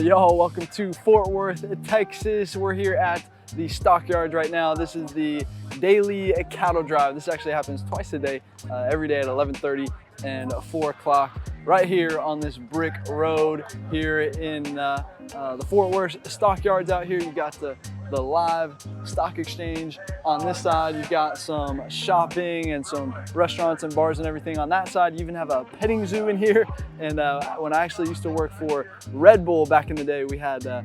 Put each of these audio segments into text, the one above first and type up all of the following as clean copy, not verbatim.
Howdy y'all, welcome to Fort Worth, Texas. We're here at the stockyards right now. This is the daily cattle drive. This actually happens twice a day, every day at 11:30 and 4 o'clock, right here on this brick road here in the Fort Worth stockyards out here. You got the live stock exchange on this side. You've got some shopping and some restaurants and bars and everything on that side. You even have a petting zoo in here. And when I actually used to work for Red Bull back in the day, we had a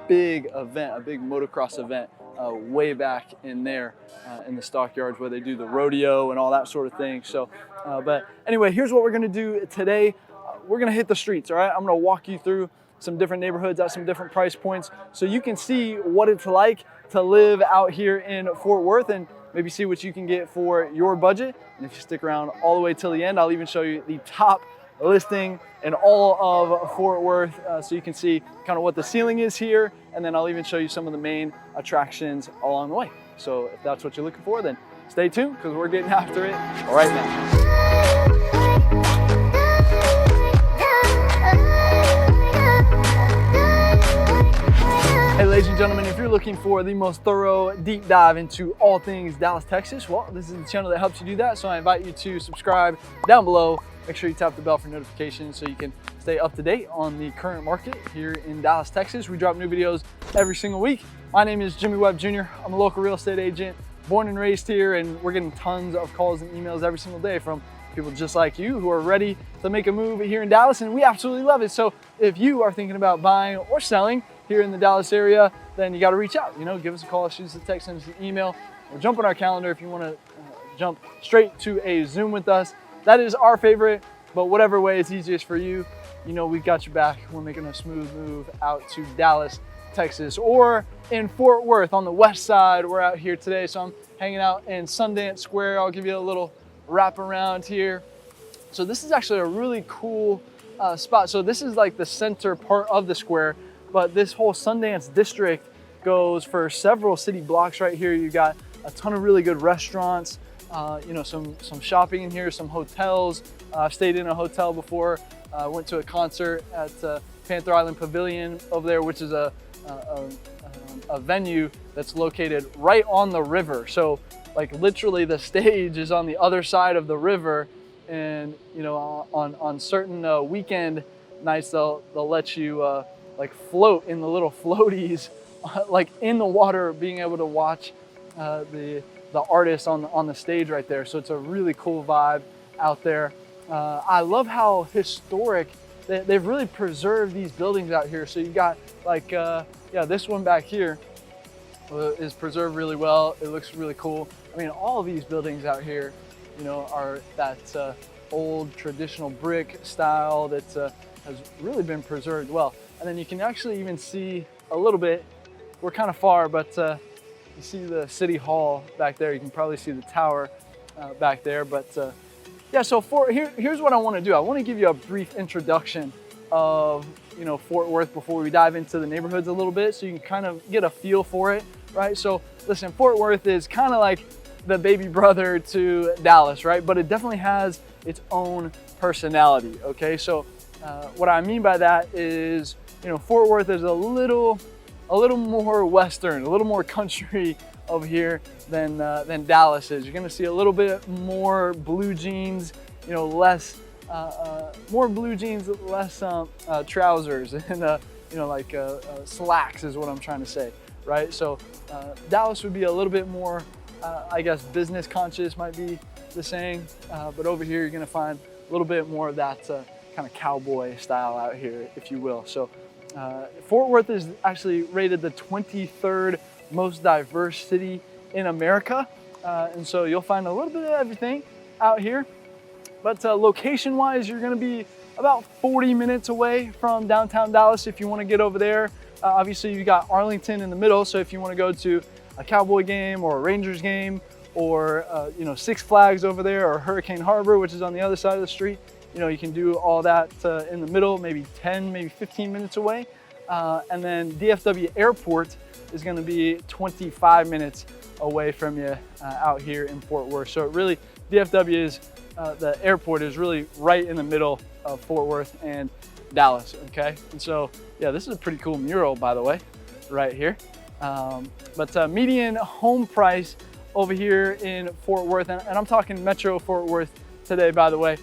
big event, a big motocross event way back in there in the stockyards where they do the rodeo and all that sort of thing. So, but anyway, here's what we're gonna do today. We're gonna hit the streets, all right? I'm gonna walk you through some different neighborhoods at some different price points so you can see what it's like to live out here in Fort Worth and maybe see what you can get for your budget. And if you stick around all the way till the end, I'll even show you the top listing in all of Fort Worth so you can see kind of what the ceiling is here, and then I'll even show you some of the main attractions along the way. So if that's what you're looking for, then stay tuned because we're getting after it right now. Hey ladies and gentlemen, if you're looking for the most thorough deep dive into all things Dallas, Texas, well, this is the channel that helps you do that. So I invite you to subscribe down below. Make sure you tap the bell for notifications so you can stay up to date on the current market here in Dallas, Texas. We drop new videos every single week. My name is Jimmy Webb Jr. I'm a local real estate agent, born and raised here, and we're getting tons of calls and emails every single day from people just like you who are ready to make a move here in Dallas, and we absolutely love it. So if you are thinking about buying or selling here in the Dallas area, then you got to reach out. You know, give us a call, shoot us a text, send us an email, or jump on our calendar if you want to jump straight to a Zoom with us. That is our favorite, but whatever way is easiest for you, you know, we've got your back. We're making a smooth move out to Dallas, Texas, or in Fort Worth on the west side. We're out here today, so I'm hanging out in Sundance Square. I'll give you a little wrap around here. So this is actually a really cool spot. So this is like the center part of the square, but this whole Sundance district goes for several city blocks right here. You got a ton of really good restaurants, you know, some shopping in here, some hotels. I've stayed in a hotel before. Went to a concert at Panther Island Pavilion over there, which is a venue that's located right on the river. So like literally the stage is on the other side of the river, and you know, on certain weekend nights they'll let you like float in the little floaties like in the water, being able to watch the artists on the stage right there. So it's a really cool vibe out there. I love how historic they've really preserved these buildings out here. So you got like yeah, this one back here is preserved really well. It looks really cool. I mean, all of these buildings out here, you know, are that old traditional brick style that has really been preserved well. And then you can actually even see a little bit, we're kind of far, but you see the city hall back there. You can probably see the tower back there. But yeah, so here's what I want to do. I want to give you a brief introduction of, you know, Fort Worth before we dive into the neighborhoods a little bit, so you can kind of get a feel for it, right? So listen, Fort Worth is kind of like the baby brother to Dallas, right? But it definitely has its own personality, okay? So what I mean by that is, you know, Fort Worth is a little more Western, a little more country over here than Dallas is. You're gonna see a little bit more blue jeans, you know, less, more blue jeans, less trousers, and you know, like slacks is what I'm trying to say, right? So Dallas would be a little bit more, I guess, business conscious might be the saying, but over here you're gonna find a little bit more of that kind of cowboy style out here, if you will. So Fort Worth is actually rated the 23rd most diverse city in America. And so you'll find a little bit of everything out here. But location-wise, you're gonna be about 40 minutes away from downtown Dallas if you wanna get over there. Obviously, you got Arlington in the middle, so if you wanna go to a Cowboy game or a Rangers game, or you know, Six Flags over there, or Hurricane Harbor, which is on the other side of the street, you know, you can do all that in the middle, maybe 10, maybe 15 minutes away. And then DFW Airport is gonna be 25 minutes away from you out here in Fort Worth. So it really, DFW is, the airport is really right in the middle of Fort Worth, and Dallas, okay? And so, yeah, this is a pretty cool mural, by the way, right here. But median home price over here in Fort Worth, and I'm talking Metro Fort Worth today, by the way,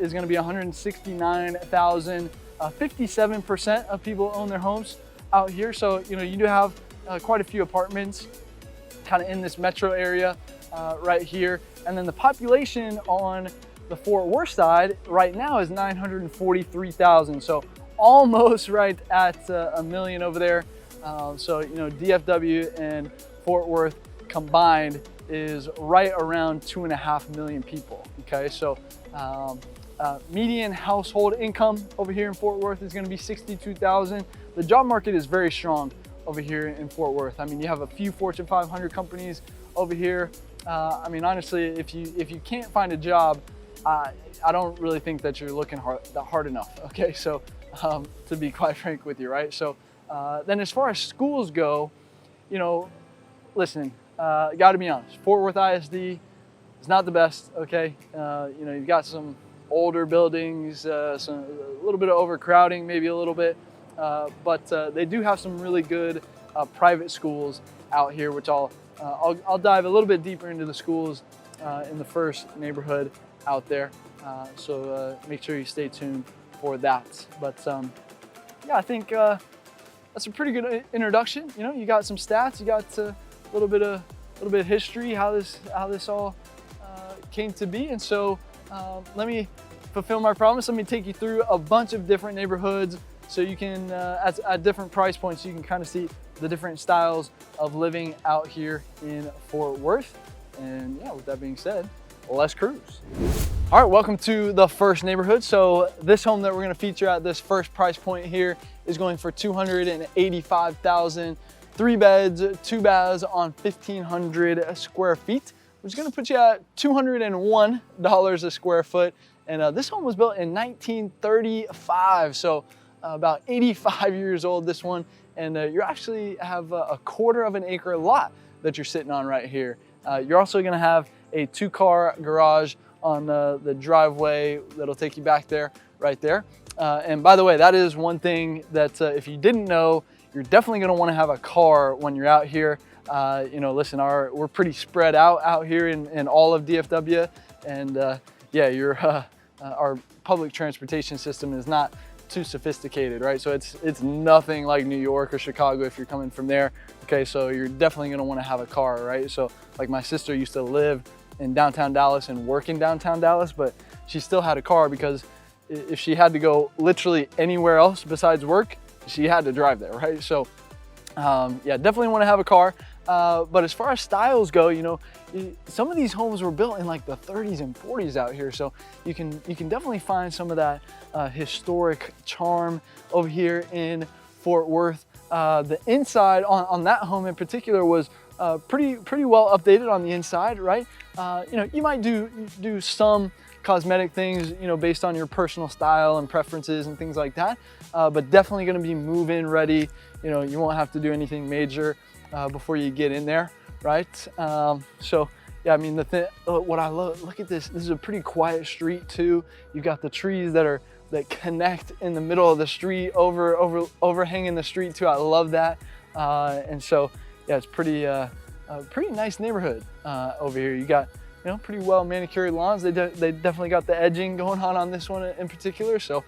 is gonna be $169,000. 57% of people own their homes out here. So, you know, you do have quite a few apartments kind of in this metro area right here. And then the population on the Fort Worth side right now is 943,000. So almost right at a million over there. So, you know, DFW and Fort Worth combined is right around 2.5 million people, okay? So median household income over here in Fort Worth is gonna be $62,000. The job market is very strong over here in Fort Worth. I mean, you have a few Fortune 500 companies over here. I mean, honestly, if you can't find a job, I don't really think that you're looking hard enough, okay? So to be quite frank with you, right? So then as far as schools go, you know, listen, gotta be honest, Fort Worth ISD is not the best, okay? You know, you've got some older buildings, a little bit of overcrowding, maybe a little bit, but they do have some really good private schools out here, which I'll dive a little bit deeper into the schools in the first neighborhood out there. So make sure you stay tuned for that. But yeah, I think that's a pretty good introduction. You know, you got some stats, you got a little bit of history, how this all came to be. And so let me fulfill my promise. Let me take you through a bunch of different neighborhoods so you can, at different price points, you can kind of see the different styles of living out here in Fort Worth. And yeah, with that being said, let's cruise. All right, welcome to the first neighborhood. So this home that we're gonna feature at this first price point here is going for $285,000, 3 beds, 2 baths on 1,500 square feet, which is gonna put you at $201 a square foot. And this home was built in 1935, so about 85 years old, this one. And you actually have a 1/4 of an acre lot that you're sitting on right here. You're also gonna have a 2-car garage on the driveway that'll take you back there, right there. And by the way, that is one thing that if you didn't know, you're definitely gonna wanna have a car when you're out here. You know, listen, we're pretty spread out here in all of DFW. And yeah, our public transportation system is not too sophisticated, right? So it's nothing like New York or Chicago if you're coming from there. Okay, so you're definitely gonna wanna have a car, right? So like my sister used to live in downtown Dallas and work in downtown Dallas, but she still had a car because if she had to go literally anywhere else besides work, she had to drive there, right? So yeah, definitely wanna have a car. But as far as styles go, you know, some of these homes were built in like the 30s and 40s out here. So you can definitely find some of that historic charm over here in Fort Worth. The inside on that home in particular was pretty well updated on the inside, right? You know, you might do some cosmetic things, you know, based on your personal style and preferences and things like that, but definitely gonna be move-in ready. You know, you won't have to do anything major before you get in there, right? So yeah, I mean, what I love, look at this. This is a pretty quiet street too. You've got the trees that connect in the middle of the street, overhanging the street too. I love that. And so yeah, it's pretty nice neighborhood over here. You got, you know, pretty well manicured lawns. They definitely got the edging going on this one in particular. So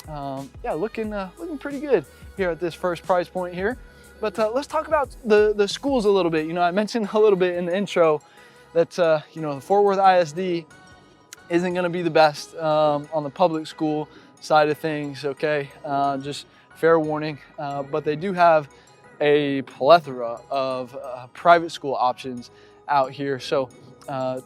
yeah, looking pretty good here at this first price point here. But let's talk about the schools a little bit. You know, I mentioned a little bit in the intro that you know, the Fort Worth ISD isn't going to be the best on the public school side of things. Okay, just fair warning. But they do have a plethora of private school options out here. So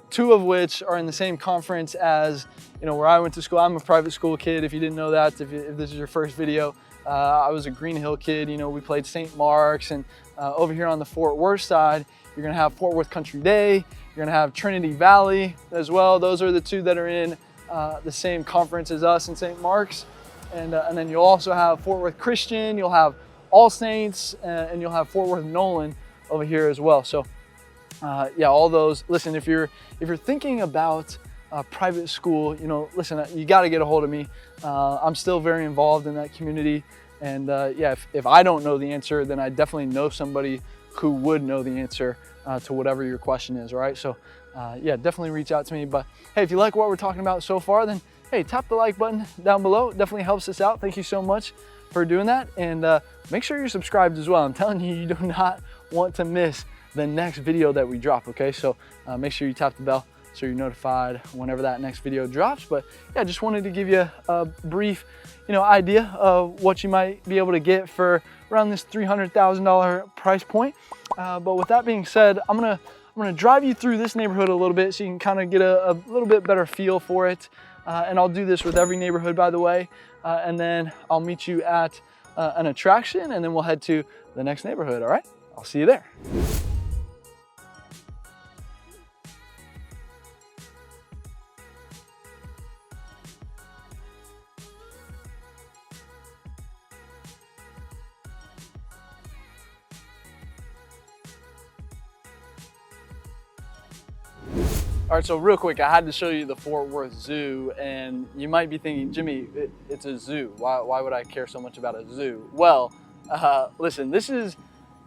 2 of which are in the same conference as, you know, where I went to school. I'm a private school kid, if you didn't know that, if this is your first video. I was a Green Hill kid. You know, we played St. Mark's, and over here on the Fort Worth side, you're gonna have Fort Worth Country Day, you're gonna have Trinity Valley as well. Those are the 2 that are in the same conference as us in St. Mark's. And then you'll also have Fort Worth Christian, you'll have All Saints, and you'll have Fort Worth Nolan over here as well. So yeah, all those. Listen, if you're thinking about private school, you know, listen, you got to get a hold of me. I'm still very involved in that community. And yeah, if I don't know the answer, then I definitely know somebody who would know the answer to whatever your question is, all right? So yeah, definitely reach out to me. But hey, if you like what we're talking about so far, then hey, tap the like button down below. It definitely helps us out. Thank you so much for doing that. And make sure you're subscribed as well. I'm telling you, you do not want to miss the next video that we drop, okay? So make sure you tap the bell so you're notified whenever that next video drops. But yeah, just wanted to give you a brief, you know, idea of what you might be able to get for around this $300,000 price point. But with that being said, I'm gonna drive you through this neighborhood a little bit so you can kind of get a little bit better feel for it. And I'll do this with every neighborhood, by the way. And then I'll meet you at an attraction, and then we'll head to the next neighborhood, all right? I'll see you there. All right, so real quick, I had to show you the Fort Worth Zoo, and you might be thinking, Jimmy, it's a zoo. Why would I care so much about a zoo? Well, listen, this is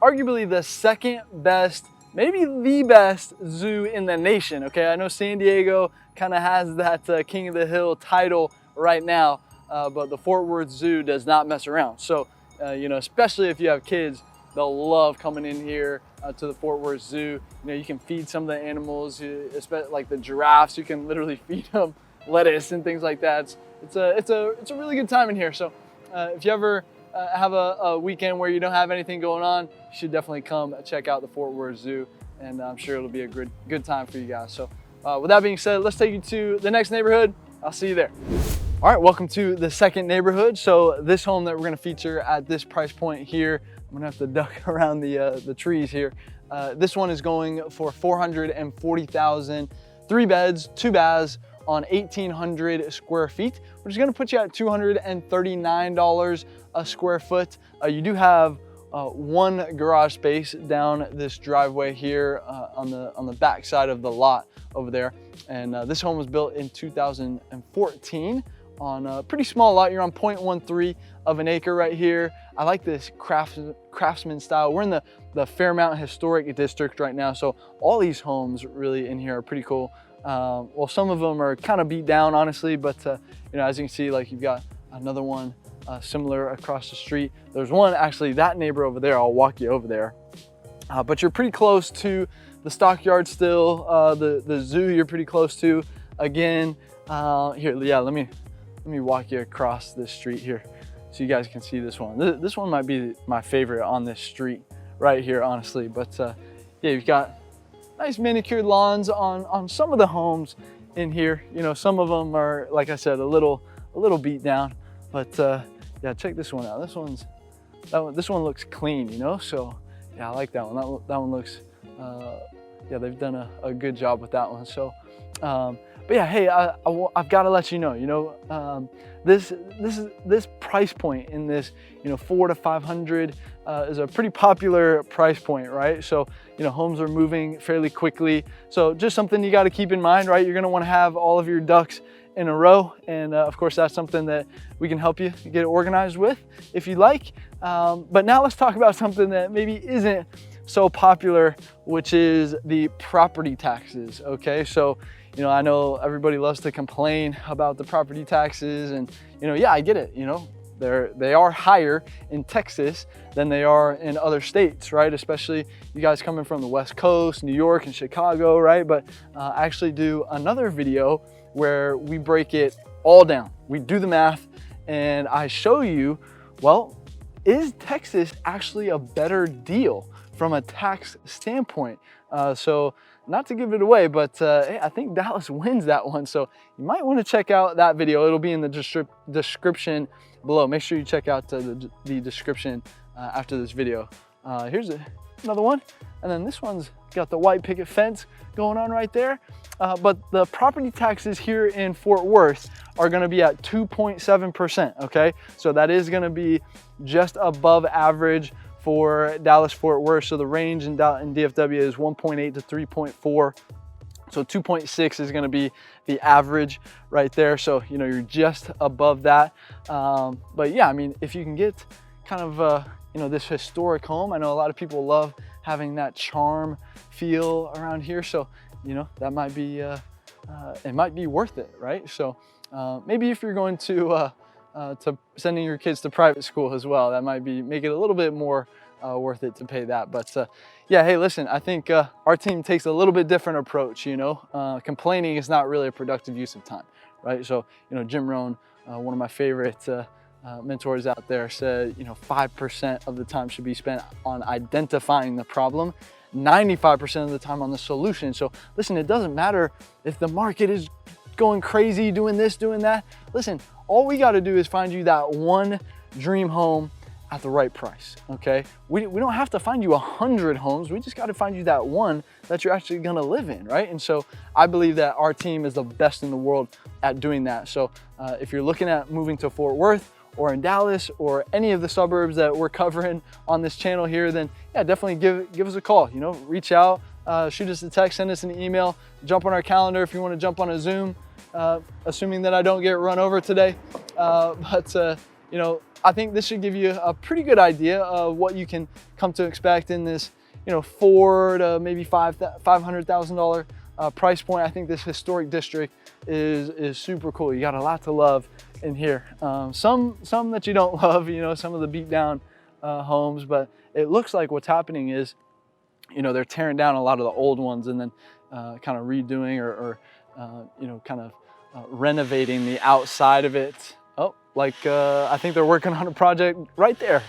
arguably the second best, maybe the best zoo in the nation, okay? I know San Diego kind of has that King of the Hill title right now, but the Fort Worth Zoo does not mess around. So, you know, especially if you have kids, they'll love coming in here to the Fort Worth Zoo. You know, you can feed some of the animals, especially like the giraffes. You can literally feed them lettuce and things like that. It's a really good time in here. So if you ever have a weekend where you don't have anything going on, you should definitely come check out the Fort Worth Zoo, and I'm sure it'll be a good time for you guys. So with that being said, let's take you to the next neighborhood. I'll see you there. All right, welcome to the second neighborhood. So this home that we're gonna feature at this price point here, I'm gonna have to duck around the trees here. This one is going for $440,000, 3 beds, 2 baths on 1,800 square feet, which is gonna put you at $239 a square foot. You do have 1 garage space down this driveway here on the back side of the lot over there. And this home was built in 2014 on a pretty small lot. You're on 0.13 of an acre right here. I like this craftsman style. We're in the Fairmount Historic District right now, so all these homes really in here are pretty cool. Well, some of them are kind of beat down, honestly, but you know, as you can see, like you've got another one similar across the street. There's one, actually, that neighbor over there, I'll walk you over there. But you're pretty close to the stockyard still, the zoo you're pretty close to. Again, here, yeah, let me walk you across this street here so you guys can see this one. This one might be my favorite on this street right here, honestly. But yeah, you've got nice manicured lawns on some of the homes in here. You know, some of them are, like I said, a little beat down. But yeah, check this one out. This one looks clean, you know. So yeah, I like that one. That one looks, yeah, they've done a good job with that one. So. But yeah, hey, I've got to let you know, this price point in this, you know, 400 to 500 is a pretty popular price point, right? So, you know, homes are moving fairly quickly. So just something you got to keep in mind, right? You're going to want to have all of your ducks in a row. And of course, that's something that we can help you get organized with if you like. But now let's talk about something that maybe isn't so popular, which is the property taxes, okay? So, you know, I know everybody loves to complain about the property taxes, and, you know, yeah, I get it. You know, they are higher in Texas than they are in other states, right? Especially you guys coming from the West Coast, New York and Chicago, right? But I actually do another video where we break it all down. We do the math and I show you, well, is Texas actually a better deal from a tax standpoint? So not to give it away, but hey, I think Dallas wins that one. So you might want to check out that video. It'll be in the description below. Make sure you check out the description after this video. Here's another one. And then this one's got the white picket fence going on right there. But the property taxes here in Fort Worth are gonna be at 2.7%, okay? So that is gonna be just above average for Dallas-Fort Worth. So the range in DFW is 1.8 to 3.4. So 2.6 is going to be the average right there. So, you know, you're just above that. But yeah, I mean, if you can get kind of, you know, this historic home, I know a lot of people love having that charm feel around here. So, you know, that might be, it might be worth it, right? So maybe if you're going to sending your kids to private school as well, that might make it a little bit more worth it to pay that. But yeah, hey, listen, I think our team takes a little bit different approach. You know, complaining is not really a productive use of time, right? So, you know, Jim Rohn, one of my favorite mentors out there, said, you know, 5% of the time should be spent on identifying the problem, 95% of the time on the solution. So listen, it doesn't matter if the market is going crazy, doing this, doing that. Listen, all we got to do is find you that one dream home at the right price, okay? We don't have to find you 100 homes. We just got to find you that one that you're actually gonna live in, right? And so I believe that our team is the best in the world at doing that. So if you're looking at moving to Fort Worth or in Dallas or any of the suburbs that we're covering on this channel here, then yeah, definitely give us a call, you know, reach out, shoot us a text, send us an email, jump on our calendar if you want to jump on a Zoom, assuming that I don't get run over today. You know, I think this should give you a pretty good idea of what you can come to expect in this, you know, $400,000 to maybe $500,000 price point. I think this historic district is super cool. You got a lot to love in here. Some that you don't love, you know, some of the beat down homes, but it looks like what's happening is, you know, they're tearing down a lot of the old ones and then kind of redoing or you know, kind of renovating the outside of it. Oh, like I think they're working on a project right there.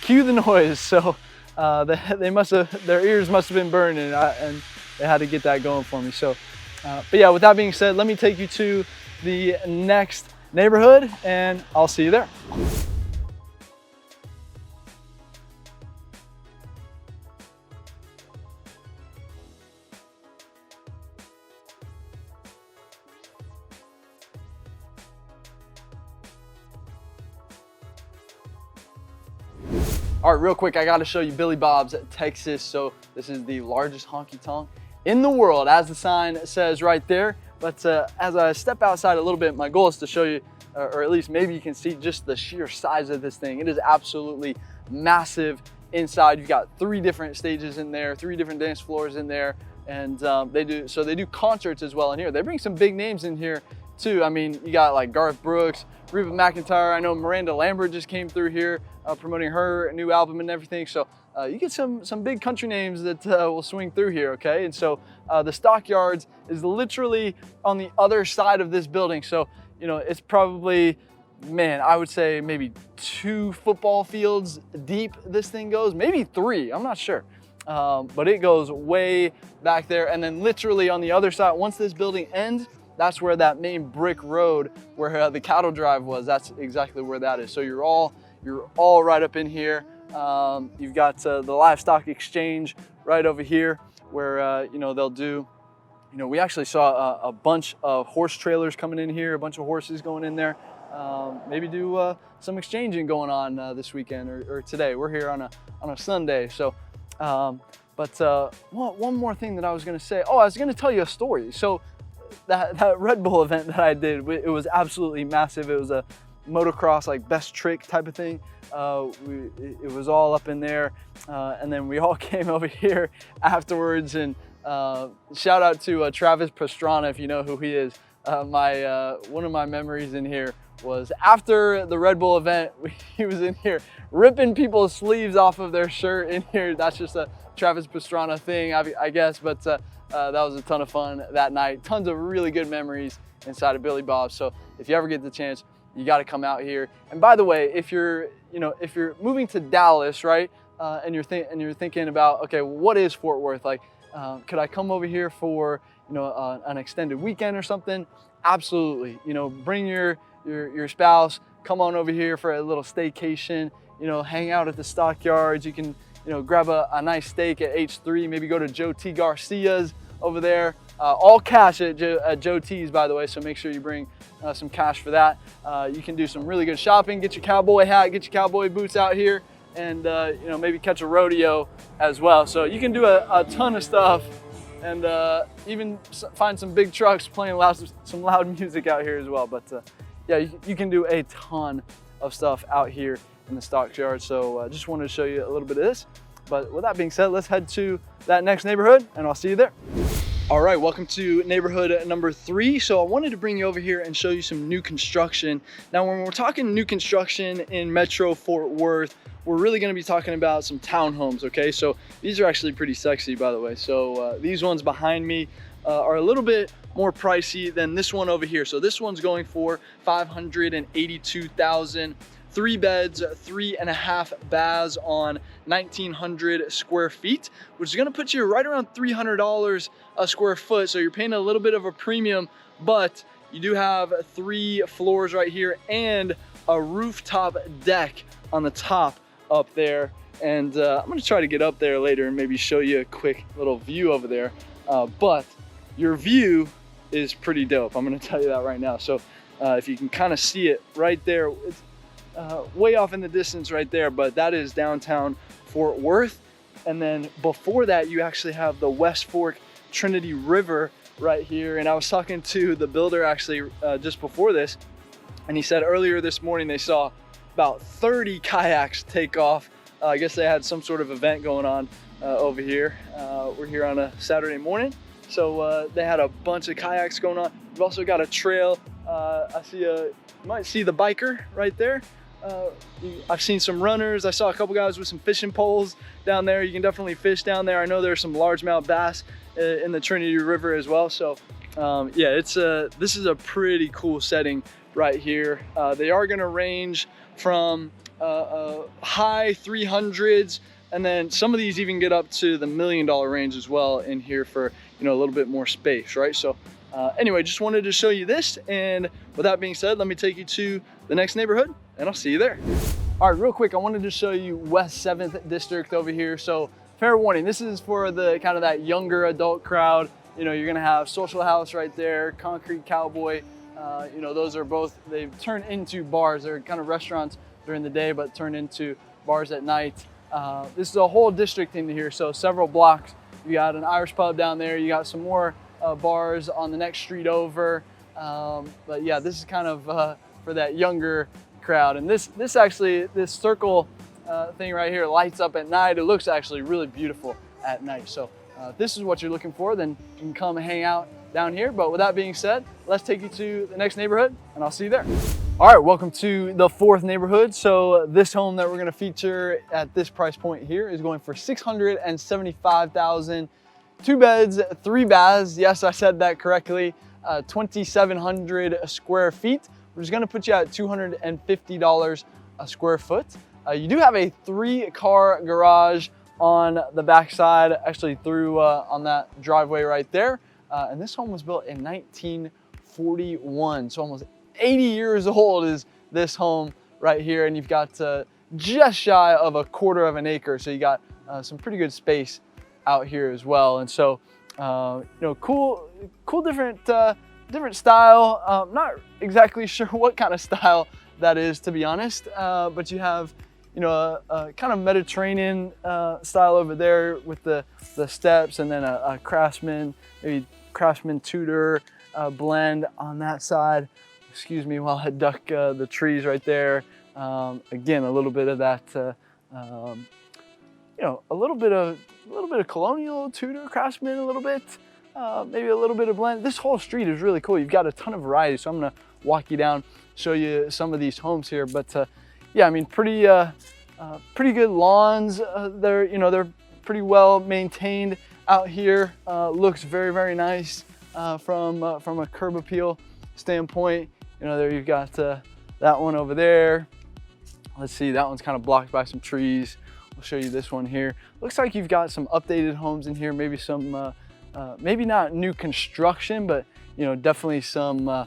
Cue the noise. So they must have, their ears must have been burning, and they had to get that going for me. So, but yeah, with that being said, let me take you to the next neighborhood, and I'll see you there. All right, real quick, I gotta show you Billy Bob's, Texas. So this is the largest honky tonk in the world, as the sign says right there. But as I step outside a little bit, my goal is to show you, or at least maybe you can see just the sheer size of this thing. It is absolutely massive inside. You've got 3 different stages in there, 3 different dance floors in there. And they do concerts as well in here. They bring some big names in here too. I mean, you got like Garth Brooks, Reba McEntire. I know Miranda Lambert just came through here promoting her new album and everything. So you get some big country names that will swing through here, okay? And so the Stockyards is literally on the other side of this building. So, you know, it's probably, man, I would say maybe 2 football fields deep this thing goes, maybe 3, I'm not sure. But it goes way back there. And then literally on the other side, once this building ends, that's where that main brick road where the cattle drive was, that's exactly where that is. So you're all right up in here. You've got the livestock exchange right over here where, you know, they'll do, you know, we actually saw a bunch of horse trailers coming in here, a bunch of horses going in there. Maybe do some exchanging going on this weekend or today. We're here on a Sunday. So, one more thing that I was gonna say. Oh, I was gonna tell you a story. So that Red Bull event that I did, it was absolutely massive. It was a motocross, like best trick type of thing. It was all up in there. And then we all came over here afterwards, and shout out to Travis Pastrana, if you know who he is. One of my memories in here was after the Red Bull event, he was in here ripping people's sleeves off of their shirt in here. That's just a Travis Pastrana thing, I guess, but that was a ton of fun that night. Tons of really good memories inside of Billy Bob's. So if you ever get the chance, you got to come out here. And by the way, if you're moving to Dallas, right, and you're thinking about, okay, what is Fort Worth like? Could I come over here for, you know, an extended weekend or something? Absolutely. You know, bring your spouse, come on over here for a little staycation. You know, hang out at the Stockyards. You can, you know, grab a nice steak at H3. Maybe go to Joe T Garcia's over there. All cash at Joe T's, by the way. So make sure you bring some cash for that. You can do some really good shopping. Get your cowboy hat, get your cowboy boots out here, and you know, maybe catch a rodeo as well. So you can do a ton of stuff and even find some big trucks playing some loud music out here as well. But yeah, you can do a ton of stuff out here in the stockyard. So just wanted to show you a little bit of this. But with that being said, let's head to that next neighborhood and I'll see you there. All right, welcome to neighborhood number 3. So I wanted to bring you over here and show you some new construction. Now, when we're talking new construction in Metro Fort Worth, we're really gonna be talking about some townhomes, okay? So these are actually pretty sexy, by the way. So these ones behind me are a little bit more pricey than this one over here. So this one's going for $582,000. 3 beds, 3.5 baths on 1,900 square feet, which is gonna put you right around $300 a square foot. So you're paying a little bit of a premium, but you do have 3 floors right here and a rooftop deck on the top up there. And I'm gonna try to get up there later and maybe show you a quick little view over there. But your view is pretty dope. I'm gonna tell you that right now. So if you can kind of see it right there, it's way off in the distance right there, but that is downtown Fort Worth. And then before that, you actually have the West Fork Trinity River right here. And I was talking to the builder actually just before this, and he said earlier this morning they saw about 30 kayaks take off. I guess they had some sort of event going on over here. We're here on a Saturday morning, so they had a bunch of kayaks going on. We've also got a trail. You might see the biker right there. I've seen some runners. I saw a couple guys with some fishing poles down there. You can definitely fish down there. I know there's some largemouth bass in the Trinity River as well. So yeah, this is a pretty cool setting right here. They are gonna range from high 300s, and then some of these even get up to the $1 million range as well in here for, you know, a little bit more space, right? So anyway, just wanted to show you this, and with that being said, let me take you to the next neighborhood and I'll see you there. All right, real quick, I wanted to show you West 7th District over here. So fair warning, this is for the kind of that younger adult crowd. You know, you're gonna have Social House right there, Concrete Cowboy. You know, those are both, they've turned into bars. They're kind of restaurants during the day, but turn into bars at night. This is a whole district in here, so several blocks. You got an Irish pub down there. You got some more bars on the next street over. But yeah, this is kind of for that younger crowd. And this circle thing right here lights up at night. It looks actually really beautiful at night. So if this is what you're looking for, then you can come hang out down here. But with that being said, let's take you to the next neighborhood and I'll see you there. All right, welcome to the 4th neighborhood. So this home that we're gonna feature at this price point here is going for $675,000. 2 beds, 3 baths. Yes, I said that correctly. 2,700 square feet, which is gonna put you at $250 a square foot. You do have a 3-car garage on the backside, actually through on that driveway right there. And this home was built in 1941, so almost 80 years old is this home right here. And you've got just shy of a 1/4 of an acre, so you got some pretty good space out here as well. And so you know, cool different style. Not exactly sure what kind of style that is, to be honest, but you have, you know, a kind of Mediterranean style over there with the steps, and then a Craftsman, maybe Craftsman Tudor blend on that side. Excuse me while I duck the trees right there. Again, a little bit of that, you know, a little bit of colonial, Tudor, Craftsman, a little bit, maybe a little bit of blend. This whole street is really cool. You've got a ton of variety, so I'm gonna walk you down, show you some of these homes here. But yeah, I mean, pretty good lawns. They're pretty well maintained out here. Looks very, very nice from a curb appeal standpoint. You know, there you've got that one over there. Let's see, that one's kind of blocked by some trees. I'll show you this one here. Looks like you've got some updated homes in here, maybe some, maybe not new construction, but you know, definitely some,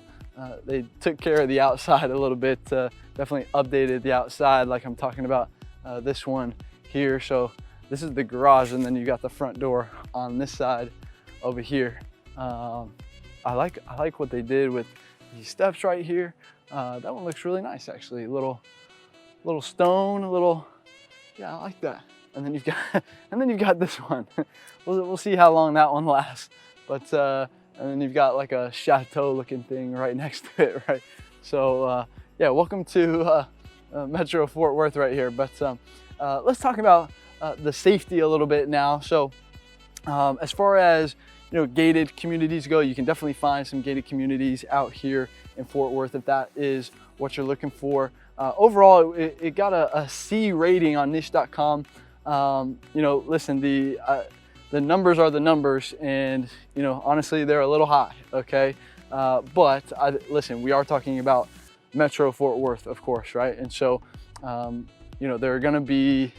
they took care of the outside a little bit, definitely updated the outside, like I'm talking about this one here. So this is the garage, and then you got the front door on this side over here. I like what they did with these steps right here. That one looks really nice, actually. A little stone, yeah, I like that. and then you've got and then you've got this one. We'll see how long that one lasts. But and then you've got like a chateau looking thing right next to it, right? So yeah, welcome to Metro Fort Worth right here. But let's talk about the safety a little bit now. So as far as gated communities go, you can definitely find some gated communities out here in Fort Worth if that is what you're looking for. Overall, it got a C rating on niche.com. Listen, the numbers are the numbers, and honestly, they're a little high, okay? But listen, we are talking about Metro Fort Worth, of course, right? And so, there are gonna be,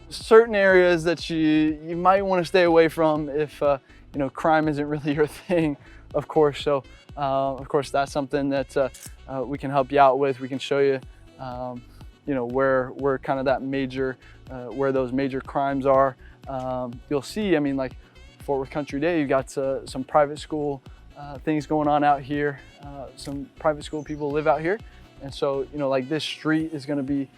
certain areas that you might want to stay away from if, crime isn't really your thing, of course. So, of course, that's something that we can help you out with. We can show you, where kind of that major, where those major crimes are. You'll see, I mean, like Fort Worth Country Day, you've got some private school things going on out here. Some private school people live out here. And so, like this street is going to be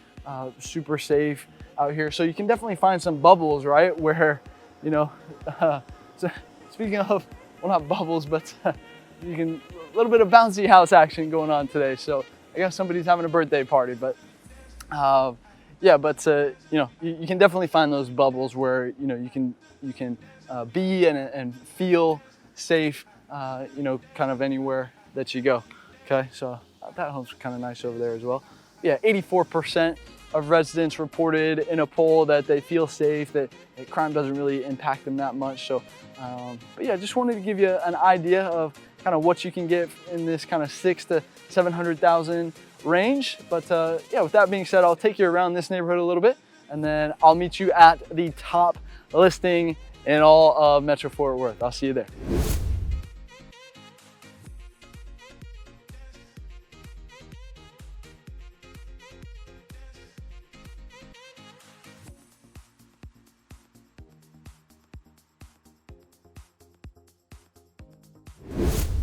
super safe out here. So you can definitely find some bubbles, right? Where, so speaking of, well, not bubbles, but you can, a little bit of bouncy house action going on today. So I guess somebody's having a birthday party, but yeah, but you can definitely find those bubbles where you can be and feel safe, kind of anywhere that you go. Okay, so that home's kind of nice over there as well. Yeah, 84% of residents reported in a poll that they feel safe, that crime doesn't really impact them that much. So, but yeah, just wanted to give you an idea of kind of what you can get in this kind of 600,000 to 700,000 range. But yeah, with that being said, I'll take you around this neighborhood a little bit, and then I'll meet you at the top listing in all of Metro Fort Worth. I'll see you there.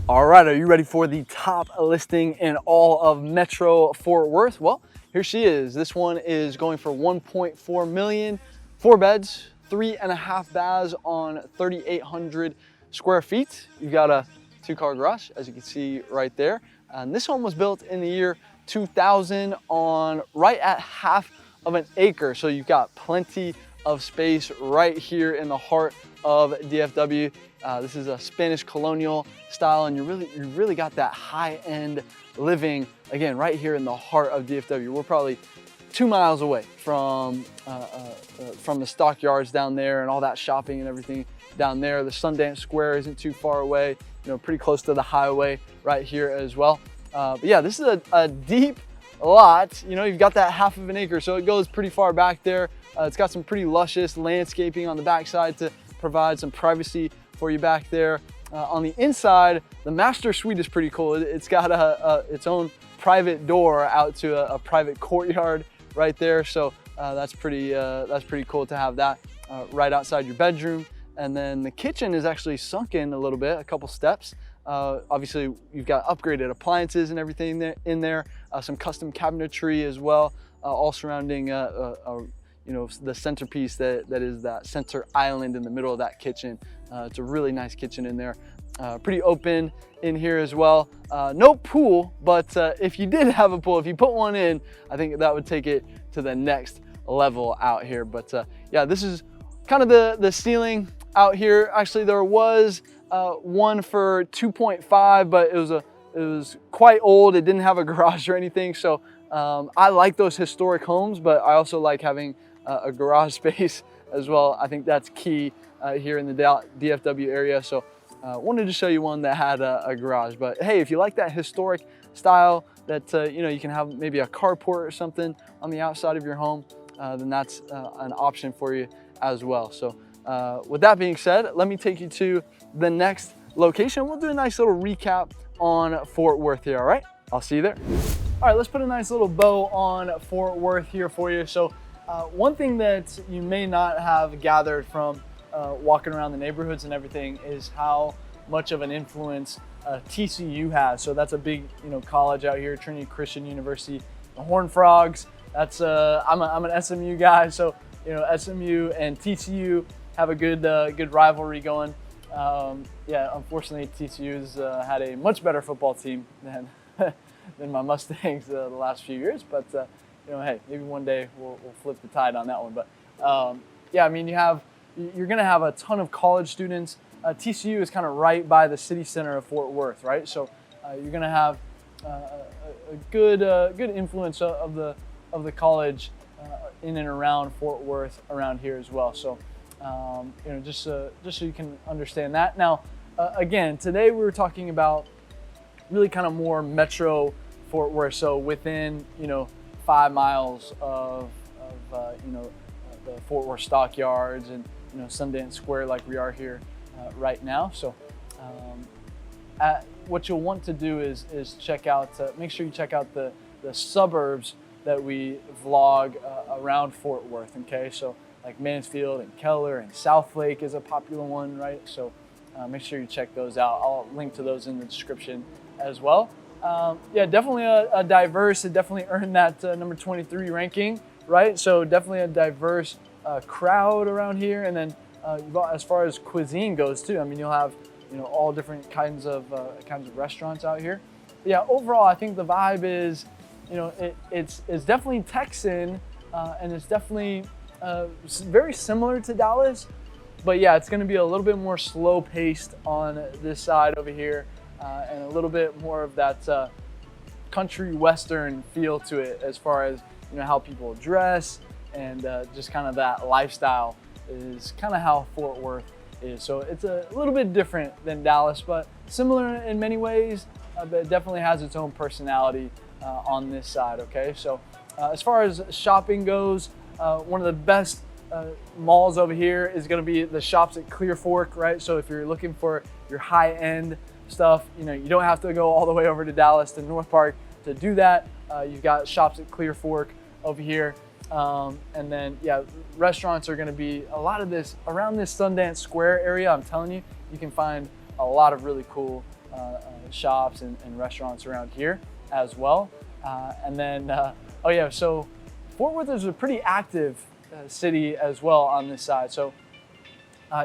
All right, are you ready for the top listing in all of Metro Fort Worth? Well, here she is. This one is going for 1.4 million, 4 beds, 3.5 baths on 3,800 square feet. You've got a 2-car garage, as you can see right there. And this home was built in the year 2000 on right at half of an acre. So you've got plenty of space right here in the heart of DFW. This is a Spanish colonial style, and you really got that high-end living, again, right here in the heart of DFW. We're probably 2 miles away from the stockyards down there and all that shopping and everything down there. The Sundance Square isn't too far away, pretty close to the highway right here as well. But yeah, this is a deep lot. You've got that half of an acre, so it goes pretty far back there. It's got some pretty luscious landscaping on the backside to provide some privacy for you back there. On the inside, the master suite is pretty cool. It's got its own private door out to a private courtyard right there. So that's pretty cool to have that right outside your bedroom. And then the kitchen is actually sunk in a little bit, a couple steps. Obviously, you've got upgraded appliances and everything in there, some custom cabinetry as well, all surrounding the centerpiece that is that center island in the middle of that kitchen. It's a really nice kitchen in there. Pretty open in here as well. No pool, but if you did have a pool, if you put one in, I think that would take it to the next level out here. But yeah, this is kind of the ceiling out here. Actually, there was one for 2.5, but it was quite old. It didn't have a garage or anything. So I like those historic homes, but I also like having a garage space as well. I think that's key here in the DFW area. So wanted to show you one that had a garage. But hey, if you like that historic style that you can have maybe a carport or something on the outside of your home, then that's an option for you as well. So with that being said, let me take you to the next location. We'll do a nice little recap on Fort Worth here, all right? I'll see you there. All right, let's put a nice little bow on Fort Worth here for you. So one thing that you may not have gathered from walking around the neighborhoods and everything is how much of an influence TCU has. So that's a big college out here, Trinity Christian University. The Horned Frogs, that's I'm an SMU guy, so SMU and TCU have a good rivalry going. Yeah, unfortunately, TCU's had a much better football team than my Mustangs the last few years. But hey, maybe one day we'll flip the tide on that one. But yeah, I mean, you're going to have a ton of college students. TCU is kind of right by the city center of Fort Worth, right? So you're going to have a good influence of the college in and around Fort Worth around here as well. So just so you can understand that. Now, again, today we were talking about really kind of more metro Fort Worth, so within 5 miles of the Fort Worth stockyards and Sundance Square, like we are here right now. So what you'll want to do is check out, make sure you check out the suburbs that we vlog around Fort Worth. Okay, so like Mansfield and Keller and Southlake is a popular one, right? So make sure you check those out. I'll link to those in the description as well. Yeah, definitely a diverse. It definitely earned that number 23 ranking, right? So definitely a diverse crowd around here. And then as far as cuisine goes too, I mean, you'll have all different kinds of restaurants out here. But yeah, overall, I think the vibe is it's definitely Texan, and it's definitely very similar to Dallas. But yeah, it's going to be a little bit more slow paced on this side over here. And a little bit more of that country western feel to it, as far as how people dress and just kind of that lifestyle is kind of how Fort Worth is. So it's a little bit different than Dallas, but similar in many ways. But it definitely has its own personality on this side. Okay, so as far as shopping goes, one of the best malls over here is going to be the shops at Clear Fork, right? So if you're looking for your high-end stuff, you don't have to go all the way over to Dallas to North Park to do that. You've got shops at Clear Fork over here, and then yeah, restaurants are going to be a lot of this around this Sundance Square area. I'm telling you, you can find a lot of really cool shops and restaurants around here as well. And then oh yeah, so Fort Worth is a pretty active city as well on this side. So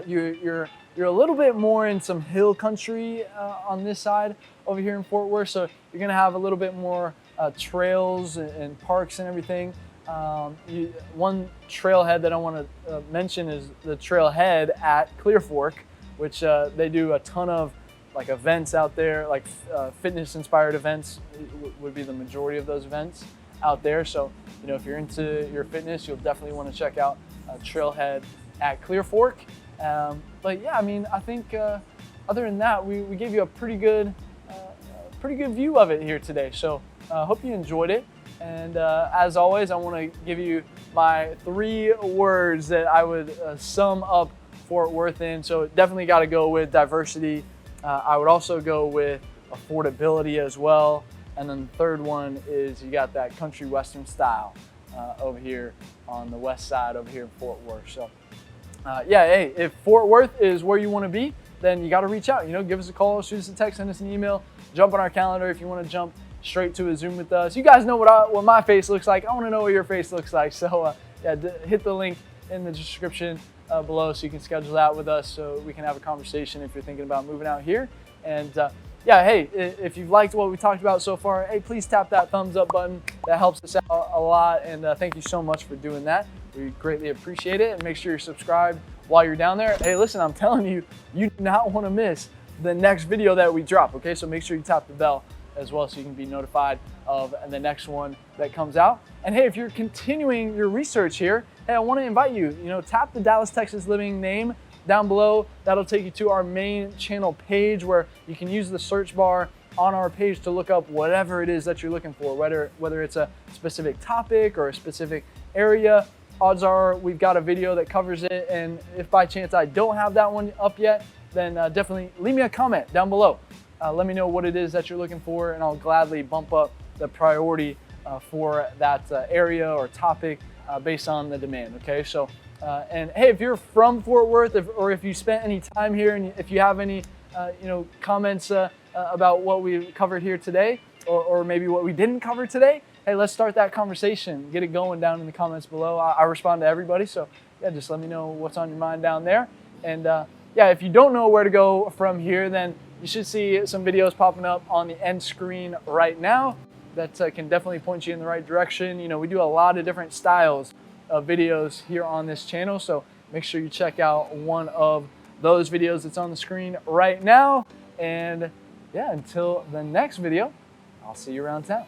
you're a little bit more in some hill country on this side over here in Fort Worth. So you're gonna have a little bit more trails and parks and everything. One trailhead that I want to mention is the trailhead at Clear Fork, which they do a ton of like events out there, like fitness inspired events would be the majority of those events out there. So if you're into your fitness, you'll definitely want to check out trailhead at Clear Fork. But yeah, I mean, I think other than that, we gave you a pretty good view of it here today. So hope you enjoyed it. And as always, I want to give you my 3 words that I would sum up Fort Worth in. So definitely got to go with diversity. I would also go with affordability as well. And then the third one is you got that country western style over here on the west side over here in Fort Worth. So yeah, hey, if Fort Worth is where you want to be, then you got to reach out. Give us a call, shoot us a text, send us an email, jump on our calendar if you want to jump straight to a Zoom with us. You guys know what my face looks like. I want to know what your face looks like. So yeah, hit the link in the description below so you can schedule that with us so we can have a conversation if you're thinking about moving out here. And yeah, hey, if you've liked what we talked about so far, hey, please tap that thumbs up button. That helps us out a lot. And thank you so much for doing that. We greatly appreciate it. And make sure you're subscribed while you're down there. Hey, listen, I'm telling you, you do not want to miss the next video that we drop. Okay, so make sure you tap the bell as well so you can be notified of the next one that comes out. And hey, if you're continuing your research here, hey, I want to invite you, tap the Dallas, Texas Living name down below. That'll take you to our main channel page where you can use the search bar on our page to look up whatever it is that you're looking for, whether it's a specific topic or a specific area. Odds are we've got a video that covers it. And if by chance I don't have that one up yet, then definitely leave me a comment down below. Let me know what it is that you're looking for, and I'll gladly bump up the priority for that area or topic based on the demand. Okay, so and hey, if you're from Fort Worth, or if you spent any time here, and if you have any comments about what we covered here today, or maybe what we didn't cover today, hey, let's start that conversation. Get it going down in the comments below. I respond to everybody, so yeah, just let me know what's on your mind down there. And yeah, if you don't know where to go from here, then you should see some videos popping up on the end screen right now that can definitely point you in the right direction. You know, we do a lot of different styles of videos here on this channel, so make sure you check out one of those videos that's on the screen right now. And yeah, until the next video, I'll see you around town.